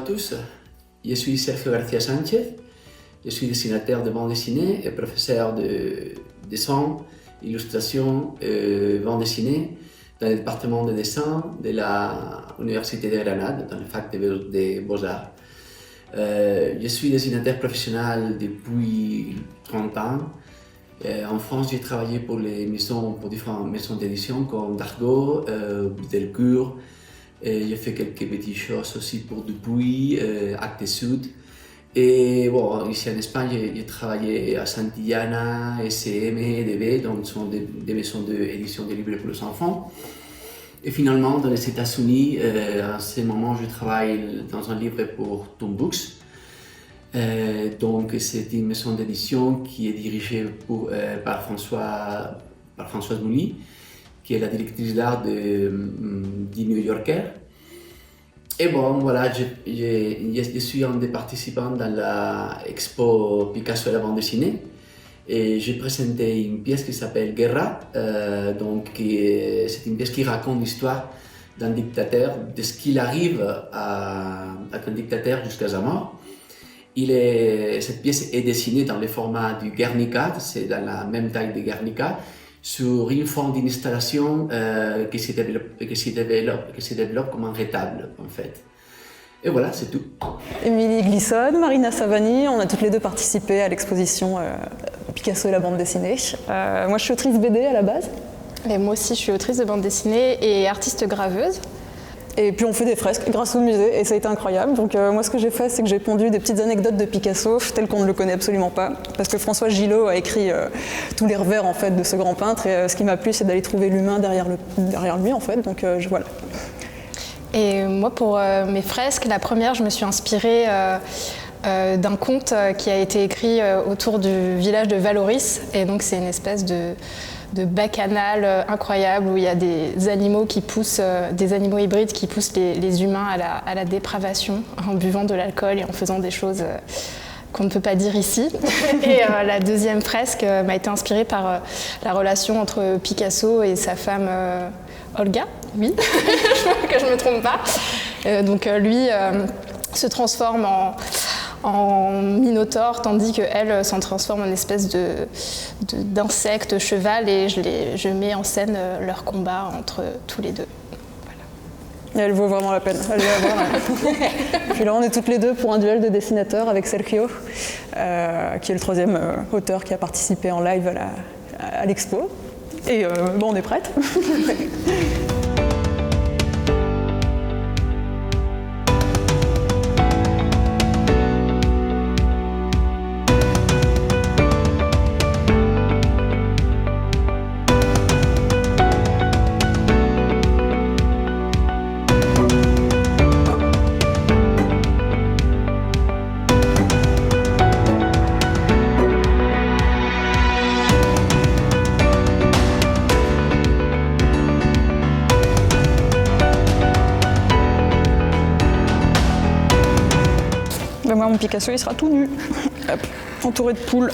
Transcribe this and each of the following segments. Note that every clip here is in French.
tous, je suis Sergio García Sánchez, je suis dessinateur de bande dessinée et professeur de dessin, illustration et bande dessinée dans le département de dessin de l'Université de Grenade, dans le fac des Beaux-Arts. Je suis dessinateur professionnel depuis 30 ans. En France, j'ai travaillé pour différentes maisons d'édition comme Dargaud, Delcourt. J'ai fait quelques petites choses aussi pour Dupuis, Actes Sud. Et bon, ici en Espagne, j'ai travaillé à Santillana, SM, DB, donc ce sont des maisons d'édition de livres pour les enfants. Et finalement, dans les États-Unis, à ce moment, je travaille dans un livre pour Toon Books. Donc, c'est une maison d'édition qui est dirigée par Françoise Mouly, qui est la directrice d'art du New Yorker. Et bon, voilà, je suis un des participants dans l'expo Picasso et la bande dessinée. Et j'ai présenté une pièce qui s'appelle Guerra. C'est une pièce qui raconte l'histoire d'un dictateur, de ce qu'il arrive à être un dictateur jusqu'à sa mort. Cette pièce est dessinée dans le format du Guernica, c'est dans la même taille de Guernica, sur une forme d'installation qui se développe comme un rétable en fait. Et voilà, c'est tout. Émilie Glissonne, Marina Savani, on a toutes les deux participé à l'exposition Picasso et la bande dessinée. Moi je suis autrice BD à la base. Et moi aussi je suis autrice de bande dessinée et artiste graveuse. Et puis on fait des fresques grâce au musée et ça a été incroyable. Donc moi ce que j'ai fait c'est que j'ai pondu des petites anecdotes de Picasso telles qu'on ne le connaît absolument pas. Parce que François Gillot a écrit tous les revers en fait de ce grand peintre et ce qui m'a plu c'est d'aller trouver l'humain derrière lui en fait. Donc voilà. Et moi pour mes fresques, la première je me suis inspirée d'un conte qui a été écrit autour du village de Valoris. Et donc c'est une espèce de bacchanal incroyable où il y a des animaux qui poussent, des animaux hybrides qui poussent les humains à la dépravation en buvant de l'alcool et en faisant des choses qu'on ne peut pas dire ici. Et la deuxième fresque m'a été inspirée par la relation entre Picasso et sa femme Olga, oui, que je ne me trompe pas. Donc lui se transforme en minotaure, tandis qu'elle s'en transforme en espèce d'insecte cheval et je mets en scène leur combat entre tous les deux. Voilà. Elle vaut vraiment la peine. Puis là on est toutes les deux pour un duel de dessinateurs avec Sergio, qui est le troisième auteur qui a participé en live à l'expo. Et bon, on est prêtes. Moi, mon Picasso, il sera tout nu, hop, entouré de poules.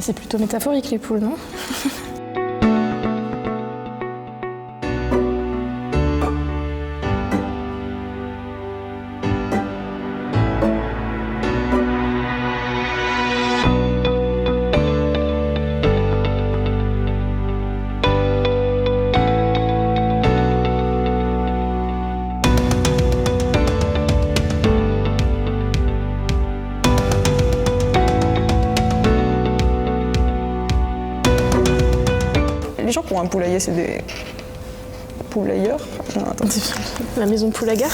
C'est plutôt métaphorique les poules, non ? Les gens qui ont un poulailler, c'est des poulailleurs. Non, attendez. La maison Poulaga.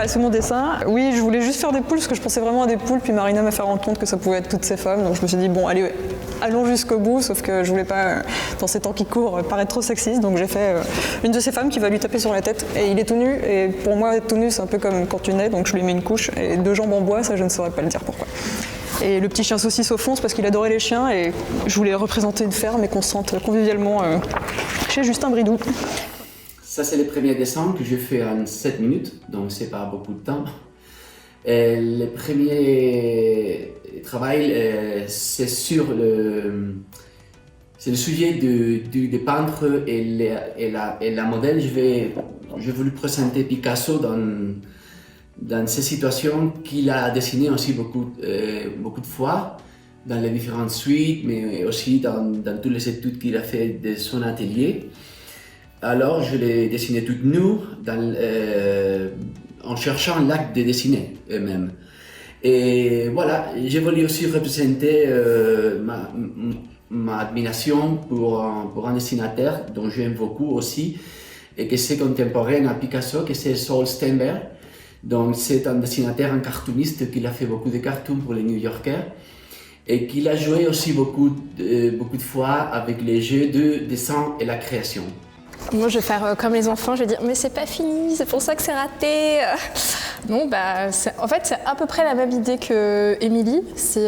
à ce mon dessin. Oui, je voulais juste faire des poules parce que je pensais vraiment à des poules, puis Marina m'a fait rendre compte que ça pouvait être toutes ces femmes, donc je me suis dit bon allez, ouais, allons jusqu'au bout, sauf que je voulais pas, dans ces temps qui courent, paraître trop sexiste, donc j'ai fait une de ces femmes qui va lui taper sur la tête, et il est tout nu, et pour moi être tout nu c'est un peu comme quand tu nais, donc je lui mets une couche, et 2 jambes en bois, ça je ne saurais pas le dire pourquoi. Et le petit chien saucisse au fond, c'est parce qu'il adorait les chiens, et je voulais représenter une ferme et qu'on se sente convivialement chez Justin Bridou. Ça, c'est le premier dessin que je fais en 7 minutes, donc c'est pas beaucoup de temps. Et le premier travail, c'est sur c'est le sujet du peintre et la modèle. J'ai voulu présenter Picasso dans ces situations qu'il a dessinées aussi beaucoup de fois, dans les différentes suites, mais aussi dans toutes les études qu'il a fait de son atelier. Alors je l'ai dessiné toute nue en cherchant l'acte de dessiner eux-mêmes. Et voilà, j'ai voulu aussi représenter ma admiration pour un dessinateur dont j'aime beaucoup aussi et que c'est contemporain à Picasso, que c'est Saul Steinberg. Donc c'est un dessinateur, un cartooniste qui a fait beaucoup de cartoons pour les New-Yorkers et qui a joué aussi beaucoup de fois avec les jeux de dessin et la création. Moi, je vais faire comme les enfants, je vais dire « mais c'est pas fini, c'est pour ça que c'est raté ». Non, en fait, c'est à peu près la même idée que Émilie. C'est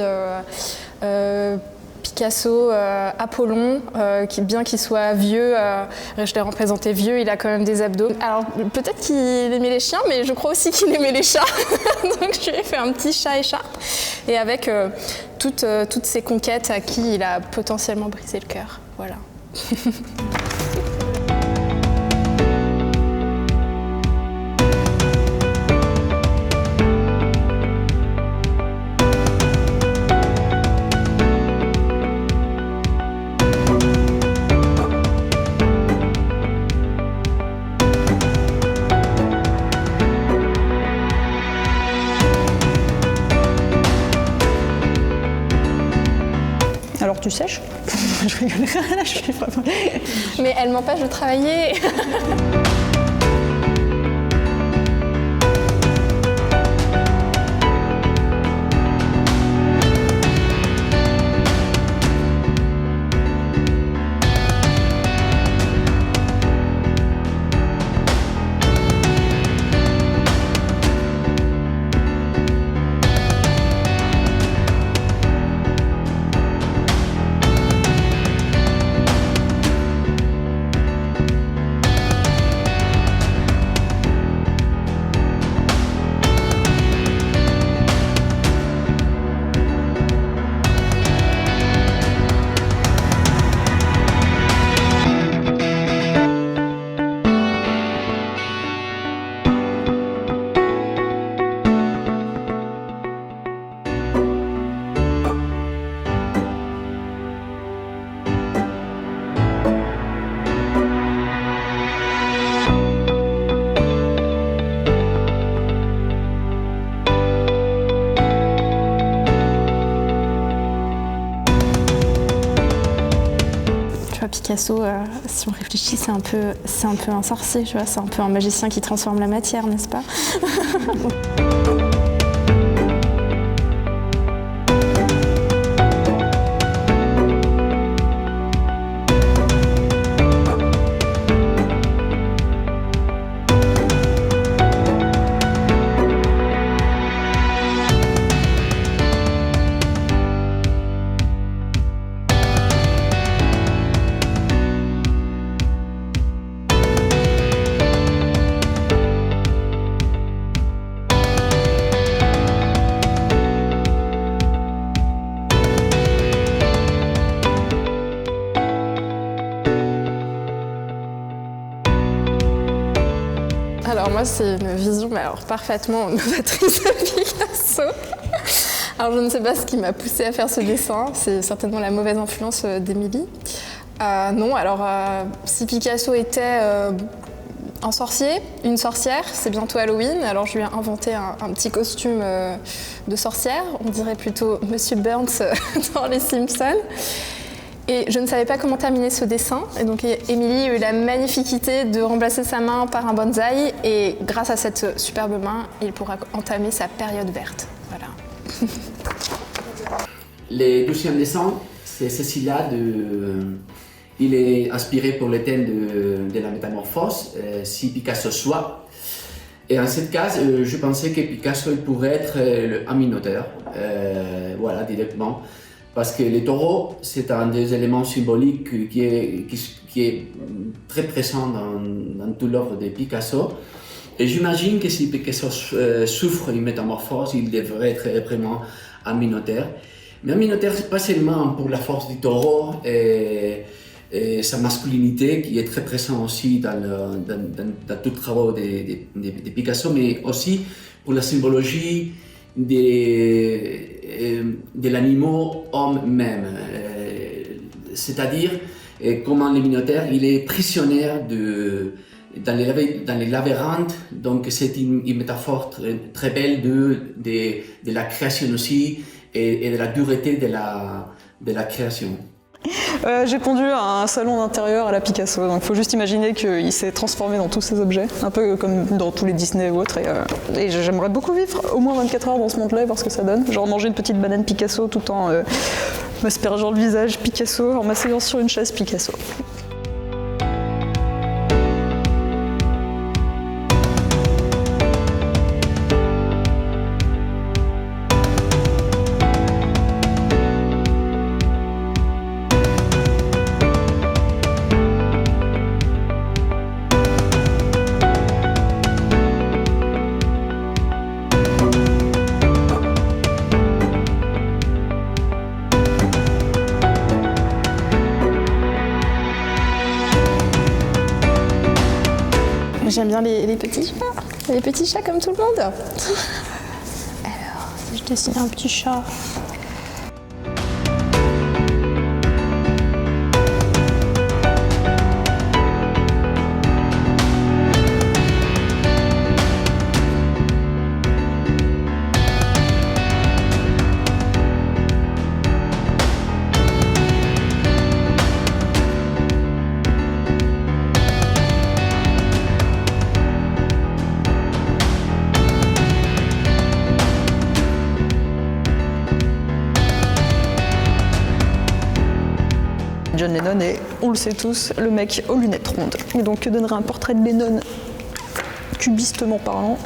Picasso, Apollon, bien qu'il soit vieux, je l'ai représenté vieux, il a quand même des abdos. Alors, peut-être qu'il aimait les chiens, mais je crois aussi qu'il aimait les chats. Donc, je lui ai fait un petit chat écharpe. Et avec toutes ces conquêtes à qui il a potentiellement brisé le cœur. Voilà. Alors tu sèches? Je rigole, là je suis vraiment... Mais elle m'empêche de travailler. Picasso, si on réfléchit, c'est un peu un sorcier, tu vois, c'est un peu un magicien qui transforme la matière, n'est-ce pas? Alors moi, c'est une vision parfaitement novatrice de Picasso. Alors je ne sais pas ce qui m'a poussée à faire ce dessin, c'est certainement la mauvaise influence d'Émilie. Non, alors si Picasso était un sorcier, une sorcière, c'est bientôt Halloween, alors je lui ai inventé un petit costume de sorcière, on dirait plutôt Monsieur Burns dans Les Simpsons. Et je ne savais pas comment terminer ce dessin. Et donc Émilie a eu la magnifique idée de remplacer sa main par un bonsaï. Et grâce à cette superbe main, il pourra entamer sa période verte. Voilà. Le deuxième dessin, c'est celui-là. Il est inspiré pour le thème de la métamorphose, si Picasso soit. Et en cette case, je pensais que Picasso pourrait être un minotaure, voilà, directement. Parce que le taureau, c'est un des éléments symboliques qui est très présent dans toute l'œuvre de Picasso. Et j'imagine que si Picasso souffre une métamorphose, il devrait être vraiment un minotaure. Mais un minotaure, c'est pas seulement pour la force du taureau et sa masculinité qui est très présente aussi dans tout le travail de Picasso, mais aussi pour la symbologie de l'animal homme même. C'est-à-dire comment le minotaure il est prisonnier dans les labyrinthes, donc c'est une métaphore très belle de la création aussi et de la dureté de la création. J'ai pondu un salon d'intérieur à la Picasso, donc il faut juste imaginer qu'il s'est transformé dans tous ces objets, un peu comme dans tous les Disney ou autres, et j'aimerais beaucoup vivre au moins 24 heures dans ce monde-là et voir ce que ça donne. Genre manger une petite banane Picasso tout en m'aspergeant le visage Picasso, en m'asseyant sur une chaise Picasso. J'aime bien les petits chats comme tout le monde. Alors, je dessine un petit chat. John Lennon est, on le sait tous, le mec aux lunettes rondes. Et donc que donnerait un portrait de Lennon, cubistement parlant.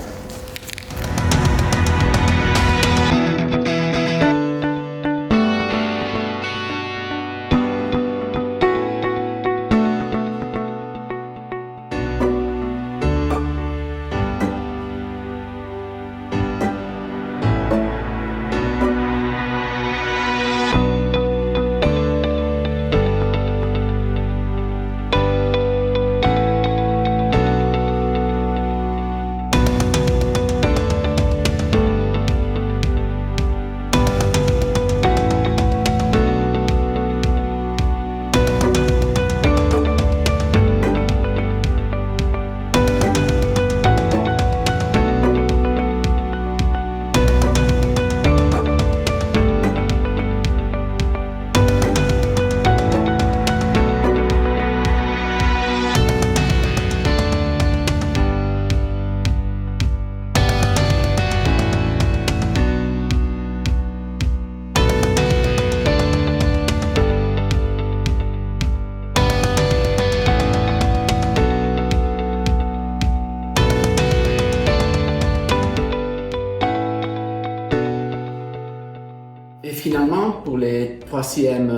Finalement, pour le troisième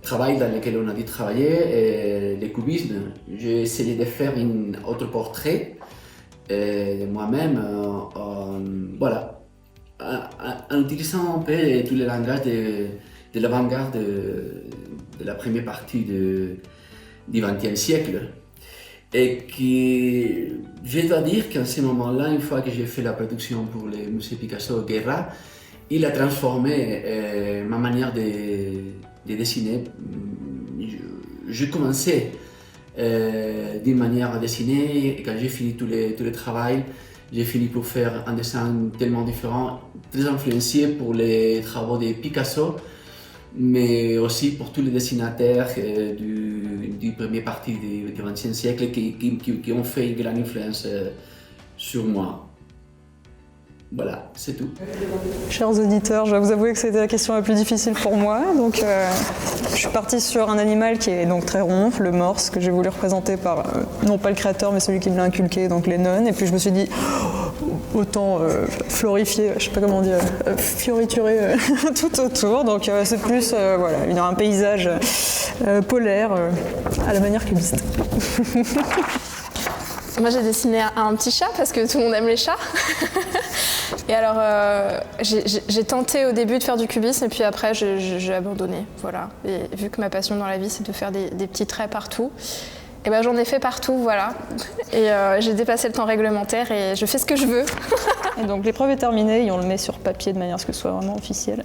travail dans lequel on a dû travailler, le cubisme, j'ai essayé de faire un autoportrait de moi-même, voilà, en utilisant un peu tous les langages de l'avant-garde de la première partie du XXe siècle. Et que je dois dire qu'en ce moment-là, une fois que j'ai fait la production pour le musée Picasso Guerra, il a transformé ma manière de dessiner. Je commençais d'une manière à dessiner et quand j'ai fini tout le travail, j'ai fini pour faire un dessin tellement différent, très influencé pour les travaux de Picasso. mais aussi pour tous les dessinateurs du premier partie du XXe siècle qui ont fait une grande influence sur moi. Voilà, c'est tout. Chers auditeurs, je dois vous avouer que c'était la question la plus difficile pour moi. Donc, je suis partie sur un animal qui est donc très rond, le morse, que j'ai voulu représenter par, non pas le créateur, mais celui qui me l'a inculqué, donc Lennon. Et puis je me suis dit, autant florifier, je sais pas comment dire, fioriturer tout autour. Donc c'est plus voilà, un paysage polaire à la manière cubiste. Moi j'ai dessiné un petit chat parce que tout le monde aime les chats. Et alors j'ai tenté au début de faire du cubisme et puis après j'ai abandonné. Voilà. Et vu que ma passion dans la vie c'est de faire des petits traits partout, et ben j'en ai fait partout, voilà. Et j'ai dépassé le temps réglementaire et je fais ce que je veux. Et donc l'épreuve est terminée et on le met sur papier de manière à ce que ce soit vraiment officiel.